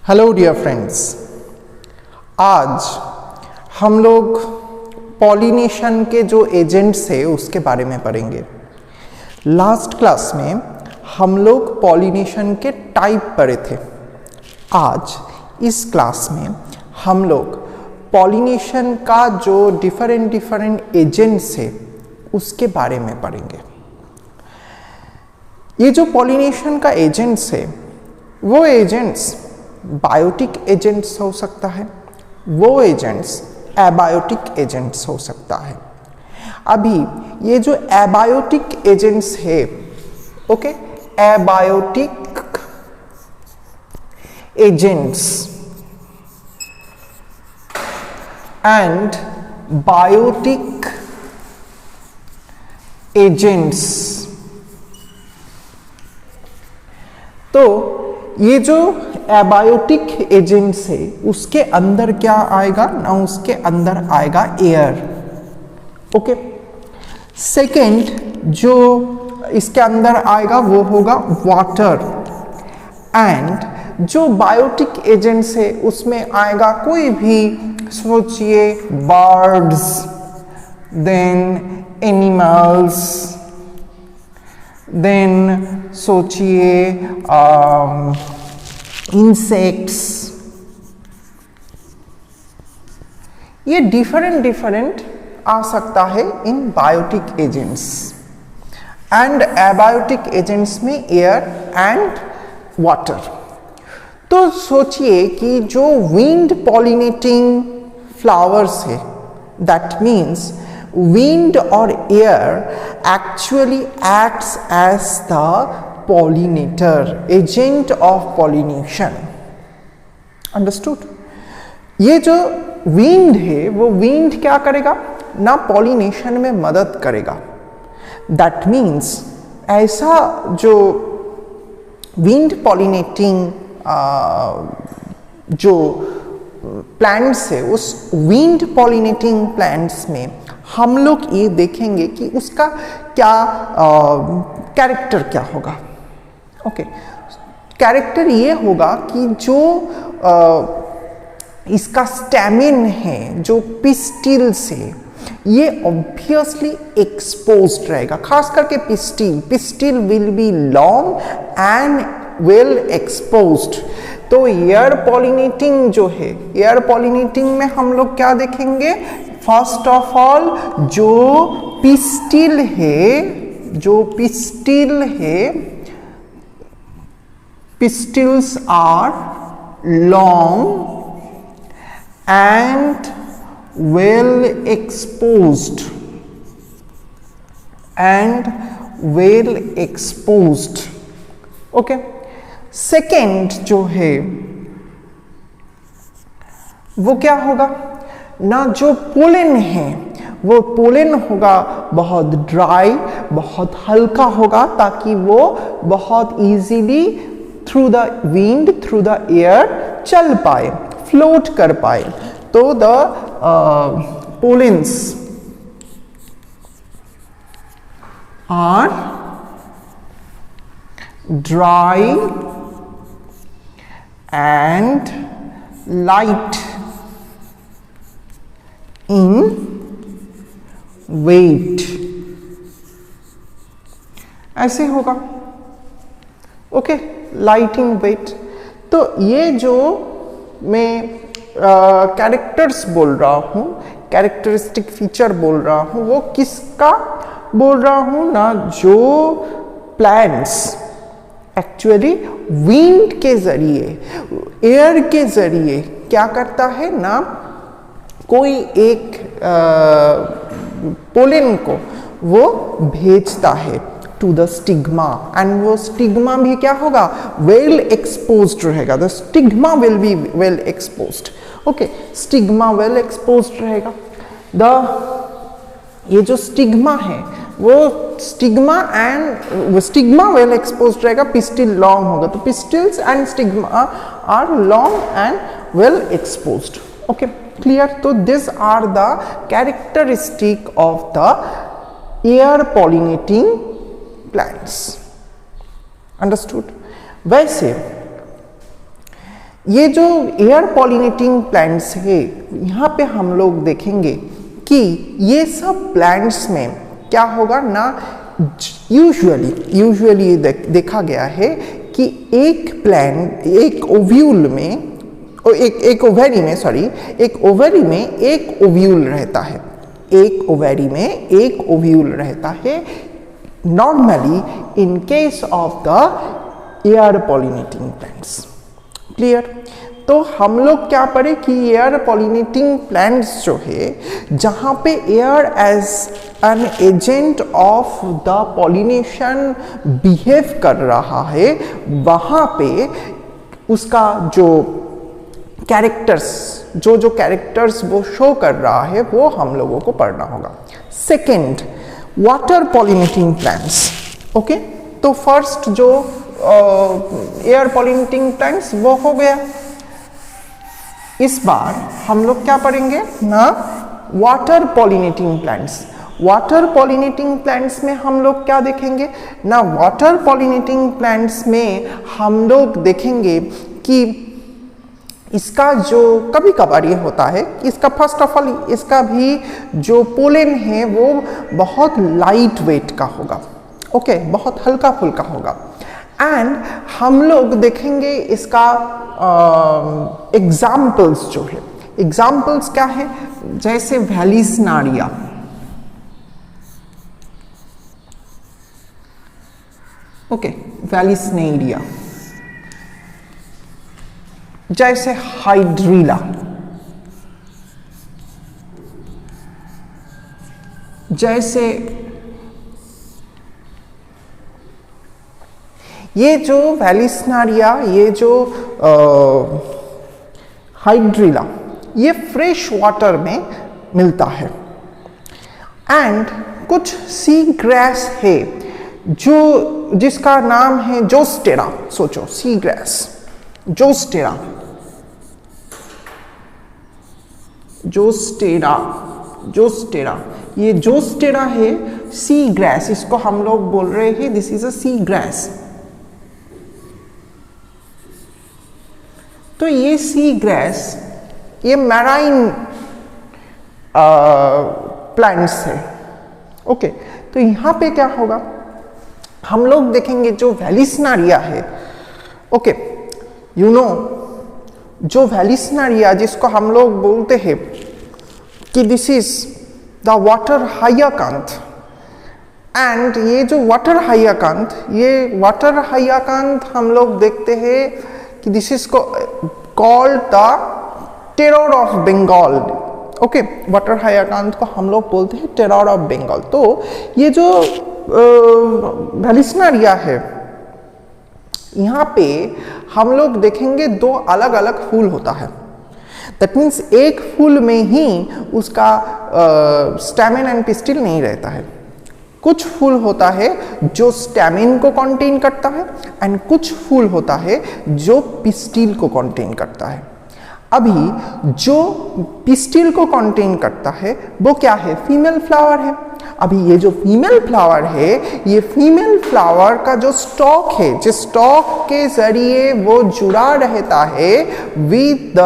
Hello dear friends, आज हम लोग पॉलिनेशन के जो एजेंट्स है उसके बारे में पढ़ेंगे। लास्ट क्लास में हम लोग पॉलिनेशन के टाइप पढ़े थे। आज इस क्लास में हम लोग पॉलिनेशन का जो डिफरेंट एजेंट्स है उसके बारे में पढ़ेंगे। ये जो पॉलिनेशन का एजेंट्स है वो एजेंट्स बायोटिक एजेंट्स हो सकता है, वो एजेंट्स एबायोटिक एजेंट्स हो सकता है। अभी ये जो एबायोटिक एजेंट्स है, okay, abiotic agents and biotic agents, तो ये जो एबायोटिक एजेंट्स है उसके अंदर क्या आएगा ना, उसके अंदर आएगा एयर। ओके, सेकेंड जो इसके अंदर आएगा वो होगा वाटर। एंड जो बायोटिक एजेंट्स है उसमें आएगा कोई भी, सोचिए बर्ड्स, देन एनिमल्स, देन सोचिए इंसेक्ट्स। ये डिफरेंट आ सकता है in biotic agents. And abiotic agents में एयर एंड वाटर। तो सोचिए कि जो विंड पॉलिनेटिंग फ्लावर्स है, that means wind or air actually acts as the pollinator, agent of pollination. Understood? ये जो wind है वो wind क्या करेगा ना, pollination में मदद करेगा। That means ऐसा जो wind pollinating जो प्लांट्स है, उस विंड पॉलिनेटिंग प्लांट्स में हम लोग ये देखेंगे कि उसका क्या कैरेक्टर क्या होगा। ओके, कैरेक्टर ये होगा कि जो इसका स्टैमिन है, जो पिस्टिल्स है, ये ऑब्वियसली एक्सपोज्ड रहेगा। खास करके pistil will be long and well exposed. तो एयर पॉलिनेटिंग जो है, एयर पॉलिनेटिंग में हम लोग क्या देखेंगे, फर्स्ट ऑफ ऑल जो पिस्टिल है, pistils are long and well exposed, okay. Second जो है वो क्या होगा ना, जो पोलन है वो पोलन होगा बहुत ड्राई, बहुत हल्का होगा, ताकि वो बहुत easily through the wind, through the air चल पाए, फ्लोट कर पाए। तो the pollens are dry and light in weight, ऐसे होगा। Okay, light in weight. तो ये जो मैं कैरेक्टर्स बोल रहा हूँ, कैरेक्टरिस्टिक फीचर बोल रहा हूँ, वो किसका बोल रहा हूँ ना, जो प्लांट्स एक्चुअली विंड के जरिए, एयर के जरिए क्या करता है ना, कोई एक पोलन को वो भेजता है टू द स्टिग्मा, एंड वो स्टिग्मा भी क्या होगा, वेल एक्सपोज्ड रहेगा। The stigma will be well exposed. Okay, stigma well exposed रहेगा। ये जो स्टिग्मा है वो स्टिग्मा वेल एक्सपोज्ड रहेगा, पिस्टिल लॉन्ग होगा। तो pistils and stigma are long and well exposed. Okay, clear? तो this are the characteristic of the air pollinating plants. Understood? वैसे ये जो एयर पॉलिनेटिंग प्लांट्स है, यहाँ पे हम लोग देखेंगे कि ये सब प्लांट्स में क्या होगा ना, यूजुअली देखा गया है कि एक प्लांट, एक ओव्यूल में, एक ओवेरी में, सॉरी, एक ओवेरी में एक ओव्यूल रहता है, एक ओवेरी में एक ओव्यूल रहता है normally in case of the air pollinating plants. Clear? तो हम लोग क्या पढ़े कि एयर पॉलिनेटिंग प्लांट्स जो है, जहाँ पे air as an agent of the pollination behave कर रहा है, वहाँ पे उसका जो कैरेक्टर्स, जो कैरेक्टर्स वो शो कर रहा है, वो हम लोगों को पढ़ना होगा। Second, water pollinating plants. Okay, तो फर्स्ट जो एयर पॉलिनेटिंग प्लांट्स वो हो गया। इस बार हम लोग क्या पढ़ेंगे ना, water pollinating plants. Water pollinating plants में हम लोग क्या देखेंगे ना, वाटर पॉलिनेटिंग प्लांट्स में हम लोग देखेंगे कि इसका जो कभी कभार ये होता है, इसका फर्स्ट ऑफ ऑल इसका भी जो पोलन है वो बहुत लाइट वेट का होगा। ओके, बहुत हल्का फुल्का होगा। एंड हम लोग देखेंगे इसका एग्जाम्पल्स जो है, एग्जाम्पल्स क्या है, जैसे वैलिस्नारिया, ओके, वैलिस्नेरिया, जैसे हाइड्रीला, जैसे ये जो वैलिस्नारिया, ये जो हाइड्रीला, ये फ्रेश वाटर में मिलता है। एंड कुछ सी ग्रास है जो जिसका नाम है जोस्टेरा। सोचो, sea grass, Zostera, Zostera, Zostera, ये जोस्टेरा है सी ग्रास, इसको हम लोग बोल रहे हैं this is a sea grass. तो ये सी ग्रास, ये मैराइन प्लांट्स है। ओके, तो यहाँ पे क्या होगा, हम लोग देखेंगे जो वैलिस्नारिया है। ओके, यू नो, जो वैलिस्नारिया जिसको हम लोग बोलते हैं कि this is the water hyacinth, and ये जो वाटर हाइयाकांथ, ये वाटर हाइयाकांथ हम लोग देखते हैं कि this is called the terror of Bengal. Okay, water hyacinth को हम लोग बोलते हैं टेरर ऑफ बंगाल। तो ये जो वैलिस्नारिया है, यहाँ पे हम लोग देखेंगे दो अलग अलग फूल होता है। दैट मीन्स एक फूल में ही उसका स्टैमेन एंड पिस्टिल नहीं रहता है। कुछ फूल होता है जो स्टैमेन को कंटेन करता है, एंड कुछ फूल होता है जो पिस्टिल को कंटेन करता है। अभी जो पिस्टिल को कंटेन करता है वो क्या है, फीमेल फ्लावर है। अभी ये जो फीमेल फ्लावर है, ये फीमेल फ्लावर का जो स्टॉक है, जिस स्टॉक के जरिए वो जुड़ा रहता है विद द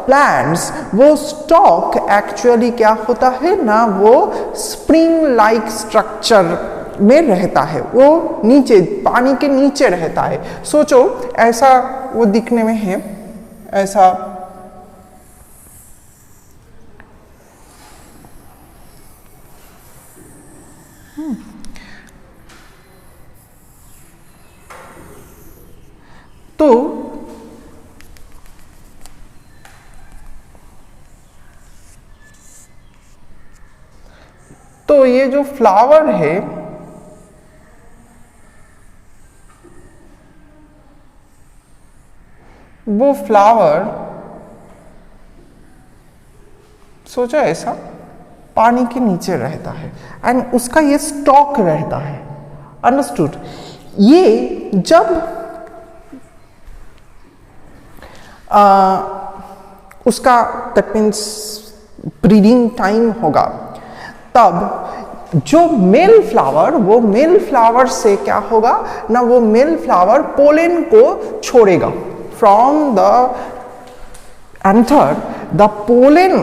प्लांट्स, वो स्टॉक एक्चुअली क्या होता है ना, वो स्प्रिंग लाइक स्ट्रक्चर में रहता है, वो नीचे पानी के नीचे रहता है। सोचो ऐसा वो दिखने में है, ऐसा तो ये जो फ्लावर है, वो फ्लावर सोचो ऐसा पानी के नीचे रहता है, एंड उसका ये स्टॉक रहता है। अंडरस्टूड? ये जब उसका दैट मीन्स ब्रीडिंग टाइम होगा, तब जो मेल फ्लावर, वो मेल फ्लावर से क्या होगा ना, वो मेल फ्लावर पोलन को छोड़ेगा from the and third, the pollen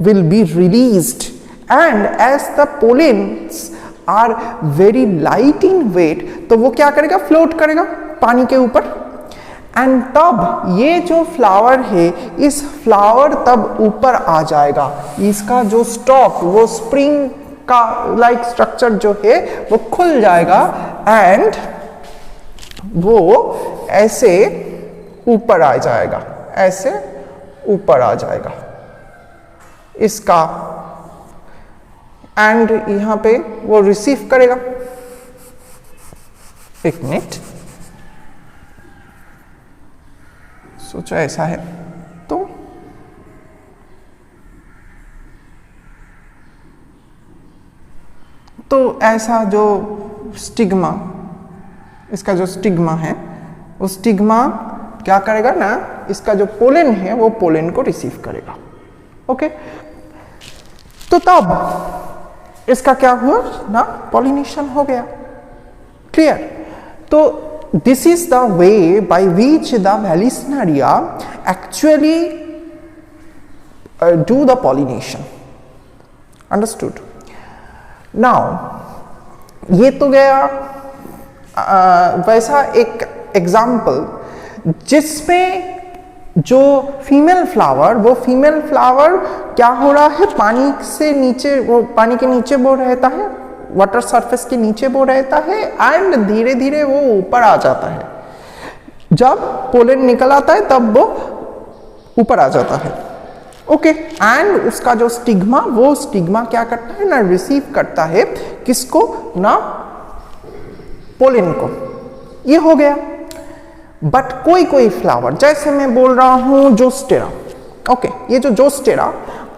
will be released, and as the pollens are very light in weight, तो वो क्या करेगा, फ्लोट करेगा पानी के ऊपर, एंड तब ये जो फ्लावर है, इस फ्लावर तब ऊपर आ जाएगा, इसका जो स्टॉक, वो स्प्रिंग का लाइक स्ट्रक्चर जो है वो खुल जाएगा, एंड वो ऐसे ऊपर आ जाएगा, ऐसे ऊपर आ जाएगा इसका, एंड यहां पे वो रिसीव करेगा। एक मिनट, सोचो ऐसा है तो ऐसा जो स्टिग्मा, इसका जो स्टिग्मा है, वो स्टिग्मा क्या करेगा ना, इसका जो पोलन है वो पोलन को रिसीव करेगा। ओके, तो तब इसका क्या हुआ ना, पॉलिनेशन हो गया। क्लियर? तो this is the way by which the Vallisneria actually do the pollination. Understood? Now ये तो गया वैसा एक एग्जाम्पल जिसमें जो फीमेल फ्लावर, वो फीमेल फ्लावर क्या हो रहा है, पानी से नीचे, वो पानी के नीचे वो रहता है, वाटर सरफेस के नीचे वो रहता है, एंड धीरे धीरे वो ऊपर आ जाता है। जब पोलन निकल आता है तब वो ऊपर आ जाता है। ओके, एंड उसका जो स्टिग्मा, वो स्टिग्मा क्या करता है ना, रिसीव करता है किसको ना, पोलन को। ये हो गया। बट कोई कोई फ्लावर, जैसे मैं बोल रहा हूं जोस्टेरा, ओके, ये जो जोस्टेरा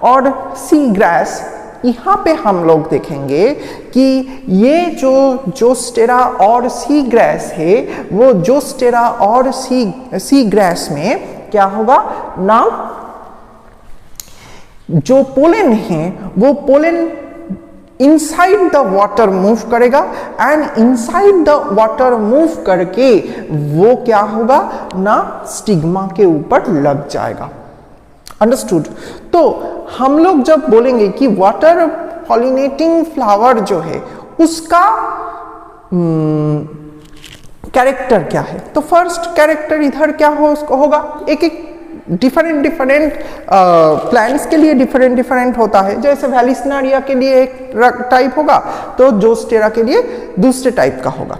और सी ग्रास, यहां पे हम लोग देखेंगे कि ये जो जोस्टेरा और सी ग्रास है, वो जोस्टेरा और सी ग्रास में क्या होगा ना, जो पोलन है वो pollen inside the water move करेगा, and inside the water move करके वो क्या होगा ना, स्टिग्मा के ऊपर लग जाएगा। अंडरस्टूड? तो हम लोग जब बोलेंगे कि वाटर पॉलिनेटिंग फ्लावर जो है उसका कैरेक्टर क्या है, तो फर्स्ट कैरेक्टर इधर क्या होगा, एक एक डिफरेंट प्लांट्स के लिए डिफरेंट होता है। जैसे वेलिस्नेरिया के लिए एक टाइप होगा, तो जोस्टेरा के लिए दूसरे टाइप का होगा।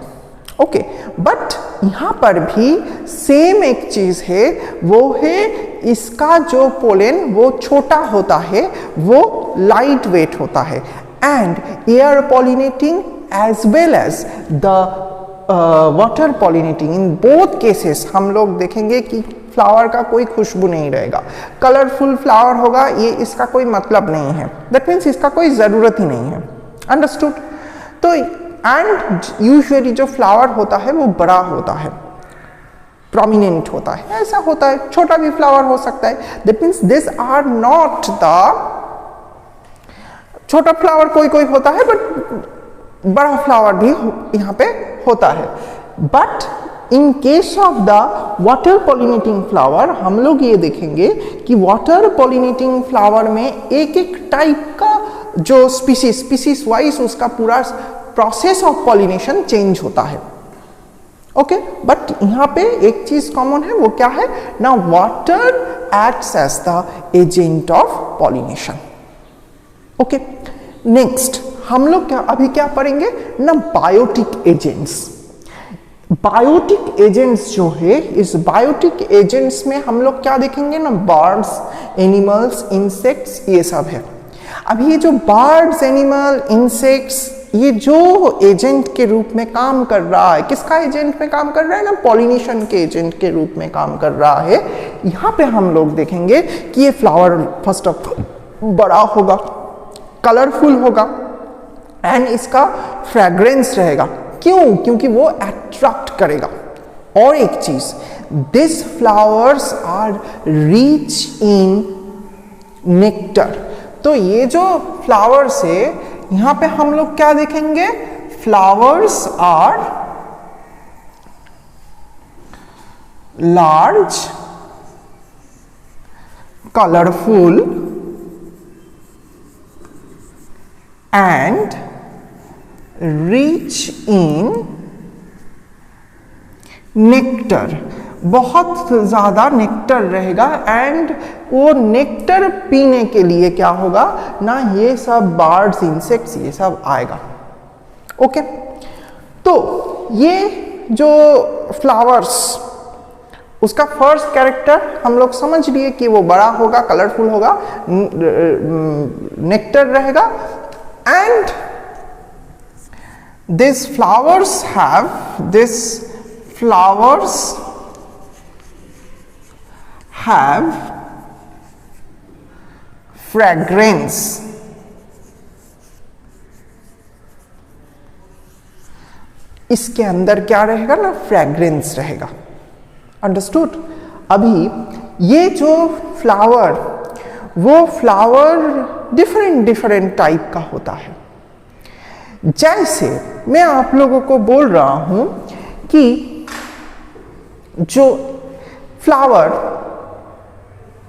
ओके, बट यहां पर भी सेम एक चीज है, वो है इसका जो पोलन वो छोटा होता है, वो लाइट वेट होता है, and air pollinating as well as the water pollinating, in both cases हम लोग देखेंगे कि फ्लावर का कोई खुशबू नहीं रहेगा। कलरफुल फ्लावर होगा, ये इसका कोई मतलब नहीं है, दैट मीन्स इसका कोई ज़रूरत ही नहीं है। अंडरस्टूड? तो एंड यूजुअली जो फ्लावर होता है वो बड़ा होता है, प्रोमिनेंट होता है, ऐसा होता है, छोटा भी फ्लावर हो सकता है। That means this are not the, छोटा फ्लावर कोई कोई होता है, बट बड़ा फ्लावर भी यहाँ पे होता है। But in case of the water pollinating flower, हम लोग ये देखेंगे कि वाटर पॉलिनेटिंग फ्लावर में एक एक टाइप का जो स्पीसीज वाइज उसका पूरा प्रोसेस ऑफ पॉलिनेशन चेंज होता है। ओके, बट यहाँ पे एक चीज कॉमन है, वो क्या है ना, water acts as the agent of pollination. Okay, next हम लोग अभी क्या पढ़ेंगे ना, बायोटिक एजेंट्स। बायोटिक एजेंट्स जो है, इस बायोटिक एजेंट्स में हम लोग क्या देखेंगे ना, बर्ड्स, एनिमल्स, इंसेक्ट्स, ये सब है। अब ये जो बर्ड्स, एनिमल, इंसेक्ट्स, ये जो एजेंट के रूप में काम कर रहा है, किसका एजेंट में काम कर रहा है ना, पॉलिनेशन के एजेंट के रूप में काम कर रहा है। यहाँ पे हम लोग देखेंगे कि ये फ्लावर फर्स्ट ऑफ बड़ा होगा, कलरफुल होगा, एंड इसका फ्रेग्रेंस रहेगा। क्यों? क्योंकि वो अट्रैक्ट करेगा। और एक चीज, this flowers are rich in nectar. तो ये जो फ्लावर्स है, यहां पे हम लोग क्या देखेंगे, flowers are large colorful and rich in nectar, बहुत ज़्यादा नेक्टर रहेगा एंड वो नेक्टर पीने के लिए क्या होगा ना, ये सब बर्ड्स इंसेक्ट्स ये सब आएगा। ओके, तो ये जो फ्लावर्स उसका फर्स्ट कैरेक्टर हम लोग समझ लिए कि वो बड़ा होगा, कलरफुल होगा, नेक्टर रहेगा and this flowers have fragrance, इसके अंदर क्या रहेगा ना, फ्रेग्रेंस रहेगा। अंडरस्टूड? अभी ये जो फ्लावर, वो फ्लावर डिफरेंट टाइप का होता है। जैसे मैं आप लोगों को बोल रहा हूं कि जो फ्लावर,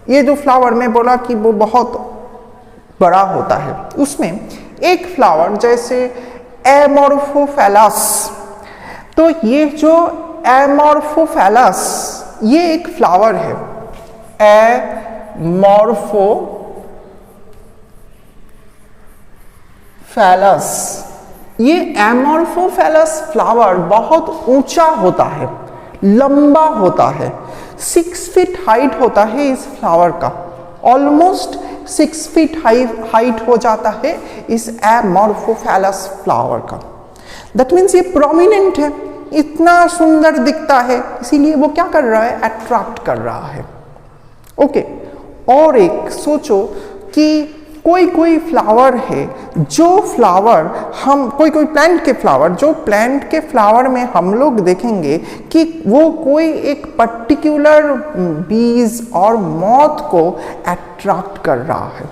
ये जो फ्लावर मैं बोला कि वो बहुत बड़ा होता है, उसमें एक फ्लावर जैसे एमोर्फोफैलस, तो ये जो एमोर्फोफैलस ये एक फ्लावर है। एमोर्फोफैलस, ये एमोर्फोफैलस फ्लावर बहुत ऊंचा होता है, लंबा होता है, 6 फीट हाइट होता है इस फ्लावर का, ऑलमोस्ट 6 फीट हाइट हो जाता है इस एमोर्फोफैलस फ्लावर का। दैट मीन्स ये प्रोमिनेंट है, इतना सुंदर दिखता है, इसीलिए वो क्या कर रहा है, अट्रैक्ट कर रहा है। ओके, और एक सोचो कि कोई फ्लावर है, जो फ्लावर हम कोई प्लांट के फ्लावर, जो प्लांट के फ्लावर में हम लोग देखेंगे कि वो कोई एक पर्टिकुलर बीज और मॉथ को अट्रैक्ट कर रहा है।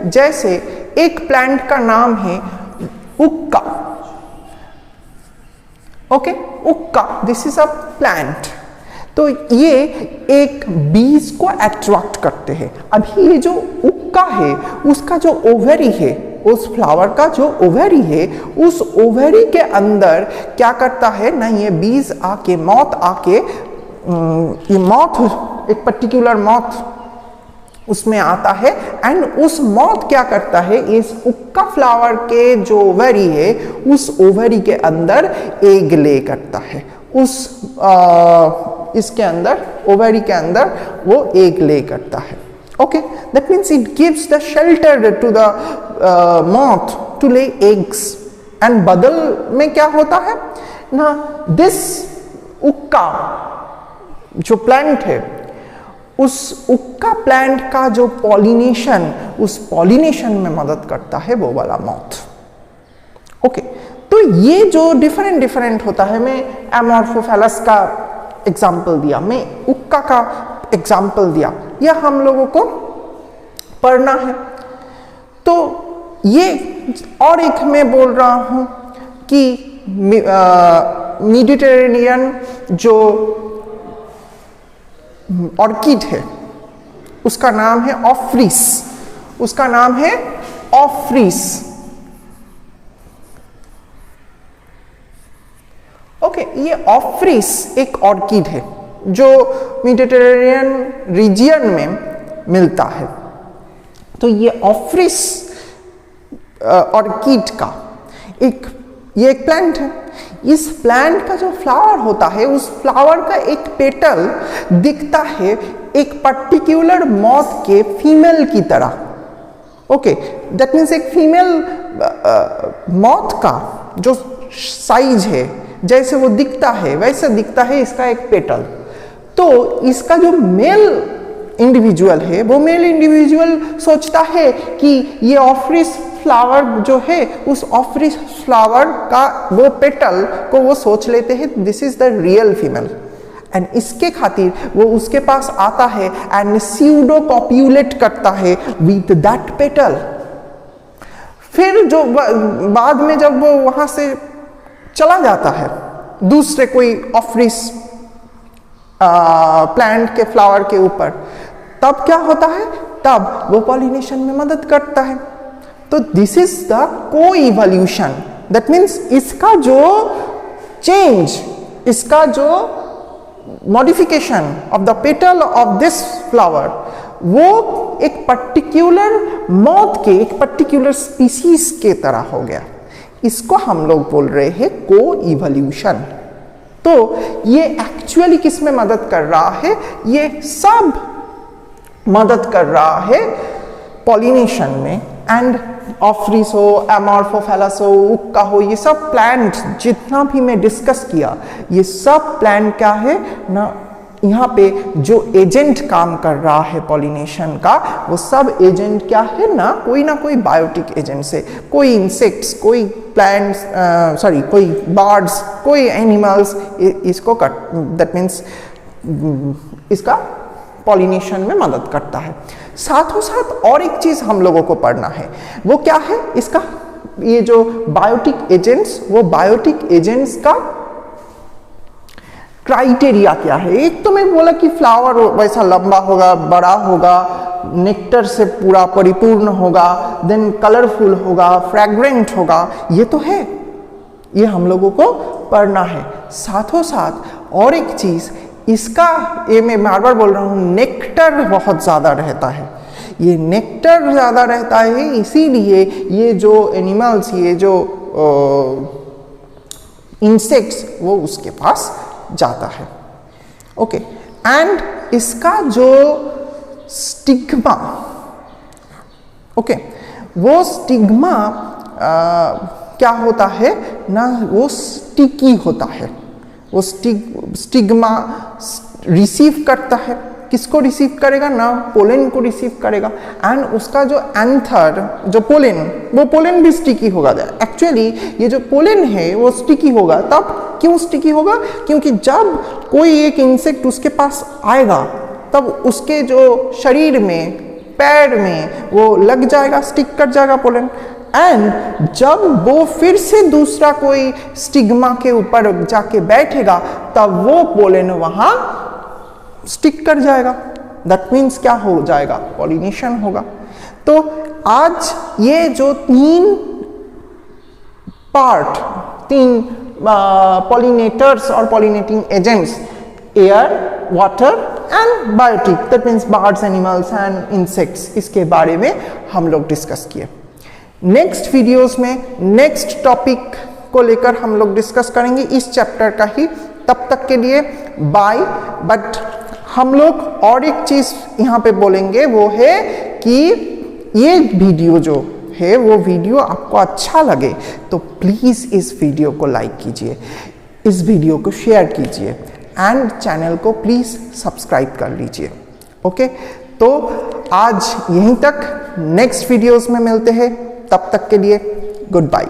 जैसे एक प्लांट का नाम है उक्का। ओके, उक्का, दिस इज अ प्लांट। तो ये एक बीज को अट्रैक्ट करते हैं। अभी ये जो उक्का है, उसका जो ओवरी है, उस फ्लावर का जो ओवरी है, उस ओवरी के अंदर क्या करता है ना, ये बीज आके, मॉथ आके, ये मॉथ, एक पर्टिकुलर मॉथ उसमें आता है एंड उस मॉथ क्या करता है, इस उक्का फ्लावर के जो ओवरी है, उस ओवरी के अंदर एग ले करता है। इसके अंदर, ओवरी के अंदर वो एग ले करता है। Okay, that means it gives the shelter to the moth to lay eggs and बदल में क्या होता है ना, दिस उक्का जो प्लांट है, उस उक्का प्लांट का जो पॉलिनेशन, उस पॉलिनेशन में मदद करता है वो वाला मॉथ। ओके, तो ये जो डिफरेंट होता है, मैं एमोर्फोफैलस का एग्जाम्पल दिया, मैं उक्का का एग्जाम्पल दिया, यह हम लोगों को पढ़ना है। तो ये और एक मैं बोल रहा हूं कि मेडिटेरेनियन जो ऑर्किड है, उसका नाम है ऑफ्रिस, उसका नाम है ऑफ्रिस। ओके, ये ऑफ्रिस एक ऑर्किड है जो मेडिटेरेनियन रीजियन में मिलता है। तो ये ऑफ्रिस ऑर्किड का ये एक प्लांट है। इस प्लांट का जो फ्लावर होता है, उस फ्लावर का एक पेटल दिखता है एक पर्टिकुलर मॉथ के फीमेल की तरह। ओके, दैट मीन्स एक फीमेल मॉथ का जो साइज है, जैसे वो दिखता है वैसे दिखता है इसका एक पेटल। तो इसका जो मेल इंडिविजुअल है, वो मेल इंडिविजुअल सोचता है कि ये ऑफ्रिस फ्लावर जो है, उस ऑफ्रिस फ्लावर का वो पेटल को वो सोच लेते हैं this is the real female, and इसके खातिर वो उसके पास आता है एंड स्यूडो कॉप्यूलेट करता है विद दैट पेटल। फिर जो बाद में जब वो वहां से चला जाता है दूसरे कोई ऑफ्रिस प्लांट के फ्लावर के ऊपर, तब क्या होता है, तब वो पॉलिनेशन में मदद करता है। तो दिस इज द को इवोल्यूशन, दैट मीन्स इसका जो चेंज, इसका जो modification of the petal of this flower, वो एक पर्टिकुलर मौत के, एक पर्टिकुलर स्पीसीज के तरह हो गया। इसको हम लोग बोल रहे हैं को इवोल्यूशन। तो ये एक्चुअली किस में मदद कर रहा है, ये सब मदद कर रहा है पॉलिनेशन में। एंड ऑफ्रिस हो, एमॉर्फोफैलस हो, उक्का हो, ये सब प्लांट जितना भी मैं डिस्कस किया, ये सब प्लांट क्या है ना, यहाँ पे जो एजेंट काम कर रहा है पॉलिनेशन का, वो सब एजेंट क्या है ना कोई बायोटिक एजेंट से, कोई इंसेक्ट्स, कोई प्लांट्स, कोई बर्ड्स, कोई एनिमल्स इसको दैट मीन्स इसका पॉलिनेशन में मदद करता है। साथों साथ और एक चीज हम लोगों को पढ़ना है, वो क्या है, इसका ये जो बायोटिक एजेंट्स, वो बायोटिक एजेंट्स का क्राइटेरिया क्या है। एक तो मैं बोला कि फ्लावर वैसा लंबा होगा, बड़ा होगा, नेक्टर से पूरा परिपूर्ण होगा, देन कलरफुल होगा, फ्रैग्रेंट होगा, ये तो है, ये हम लोगों को पढ़ना है। साथों साथ और एक चीज, इसका, ये मैं बार बार बोल रहा हूँ, नेक्टर बहुत ज़्यादा रहता है। ये नेक्टर ज़्यादा रहता है, इसीलिए ये जो एनिमल्स, ये जो इंसेक्ट्स, वो उसके पास जाता है। ओके, एंड इसका जो स्टिग्मा, ओके, वो स्टिग्मा क्या होता है ना, वो स्टिकी होता है। वो स्टिग्मा रिसीव करता है, किसको रिसीव करेगा ना, पोलन को रिसीव करेगा। एंड उसका जो एंथर, जो पोलन, वो पोलन भी स्टिकी होगा। एक्चुअली ये जो पोलन है वो स्टिकी होगा। तब क्यों स्टिकी होगा, क्योंकि जब कोई एक इंसेक्ट उसके पास आएगा, तब उसके जो शरीर में, पैर में वो लग जाएगा, स्टिक कर जाएगा पोलन। एंड जब वो फिर से दूसरा कोई स्टिग्मा के ऊपर जाके बैठेगा, तब वो पोलन वहां स्टिक कर जाएगा। दैट मीन्स क्या हो जाएगा, पॉलिनेशन होगा। तो आज ये जो तीन पार्ट, तीन पॉलिनेटर्स और pollinating agents, air, water and biotic, that means birds, animals and insects, इसके बारे में हम लोग डिस्कस किए। नेक्स्ट वीडियोस में नेक्स्ट टॉपिक को लेकर हम लोग डिस्कस करेंगे इस चैप्टर का ही। तब तक के लिए बाय। बट हम लोग और एक चीज यहाँ पे बोलेंगे, वो है कि ये वीडियो जो है, वो वीडियो आपको अच्छा लगे तो प्लीज इस वीडियो को लाइक कीजिए, इस वीडियो को शेयर कीजिए एंड चैनल को प्लीज सब्सक्राइब कर लीजिए। ओके, तो आज यहीं तक, नेक्स्ट वीडियोस में मिलते हैं। तब तक के लिए गुड बाय।